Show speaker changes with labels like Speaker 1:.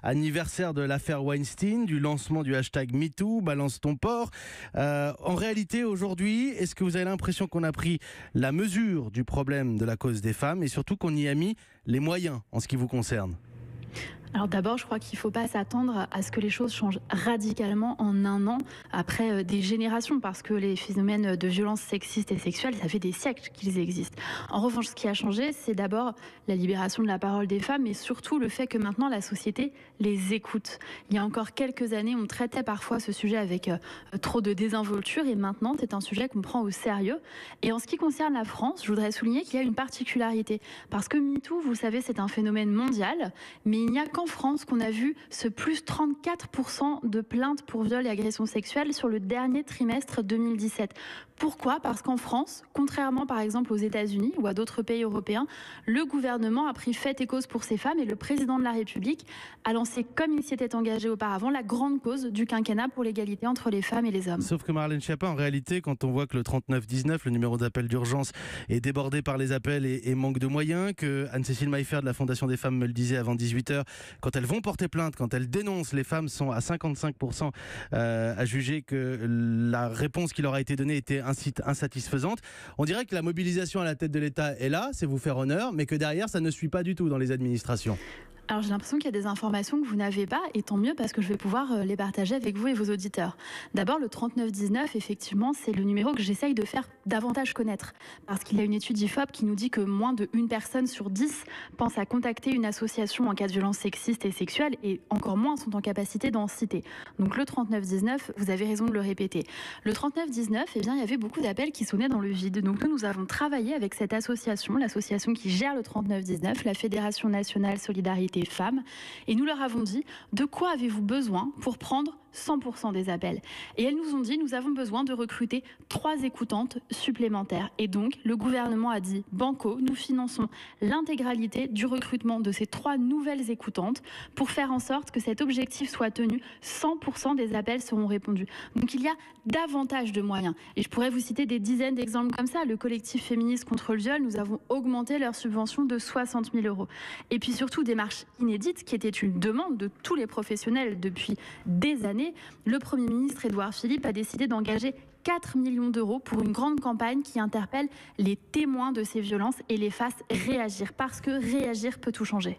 Speaker 1: anniversaire de l'affaire Weinstein, du lancement du hashtag MeToo, balance ton porc. En réalité, aujourd'hui, est-ce que vous avez l'impression qu'on a pris la mesure du problème de la cause des femmes et surtout qu'on y a mis les moyens en ce qui vous concerne ?
Speaker 2: Alors d'abord, je crois qu'il ne faut pas s'attendre à ce que les choses changent radicalement en un an après des générations, parce que les phénomènes de violences sexistes et sexuelles, ça fait des siècles qu'ils existent. En revanche, ce qui a changé, c'est d'abord la libération de la parole des femmes, mais surtout le fait que maintenant la société les écoute. Il y a encore quelques années, on traitait parfois ce sujet avec trop de désinvolture, et maintenant c'est un sujet qu'on prend au sérieux. Et en ce qui concerne la France, je voudrais souligner qu'il y a une particularité, parce que MeToo, vous savez, c'est un phénomène mondial, mais il n'y a qu'en France qu'on a vu ce plus 34% de plaintes pour viol et agressions sexuelles sur le dernier trimestre 2017. Pourquoi ? Parce qu'en France, contrairement par exemple aux États-Unis ou à d'autres pays européens, le gouvernement a pris fait et cause pour ces femmes et le président de la République a lancé, comme il s'y était engagé auparavant, la grande cause du quinquennat pour l'égalité entre les femmes et les hommes.
Speaker 1: Sauf que Marlène Schiappa, en réalité, quand on voit que le 3919, le numéro d'appel d'urgence, est débordé par les appels et manque de moyens, que Anne-Cécile Maillefert de la Fondation des femmes me le disait avant 18h, quand elles vont porter plainte, quand elles dénoncent, les femmes sont à 55% à juger que la réponse qui leur a été donnée était insatisfaisante. On dirait que la mobilisation à la tête de l'État est là, c'est vous faire honneur, mais que derrière, ça ne suit pas du tout dans les administrations.
Speaker 2: Alors j'ai l'impression qu'il y a des informations que vous n'avez pas, et tant mieux parce que je vais pouvoir les partager avec vous et vos auditeurs. D'abord, le 3919, effectivement, c'est le numéro que j'essaye de faire davantage connaître, parce qu'il y a une étude IFOP qui nous dit que moins de 1 personne sur 10 pense à contacter une association en cas de violence sexiste et sexuelle, et encore moins sont en capacité d'en citer. Donc le 3919, vous avez raison de le répéter. Le 3919, eh bien, il y avait beaucoup d'appels qui sonnaient dans le vide. Donc nous avons travaillé avec cette association, l'association qui gère le 3919, la Fédération nationale solidarité femmes, et nous leur avons dit de quoi avez-vous besoin pour prendre 100% des appels. Et elles nous ont dit nous avons besoin de recruter 3 écoutantes supplémentaires. Et donc le gouvernement a dit banco, nous finançons l'intégralité du recrutement de ces 3 nouvelles écoutantes pour faire en sorte que cet objectif soit tenu. 100% des appels seront répondus. Donc il y a davantage de moyens. Et je pourrais vous citer des dizaines d'exemples comme ça. Le collectif féministe contre le viol, nous avons augmenté leur subvention de 60 000 €. Et puis surtout des marches inédites qui étaient une demande de tous les professionnels depuis des années. Le Premier ministre Édouard Philippe a décidé d'engager 4 millions d'euros pour une grande campagne qui interpelle les témoins de ces violences et les fasse réagir, parce que réagir peut tout changer.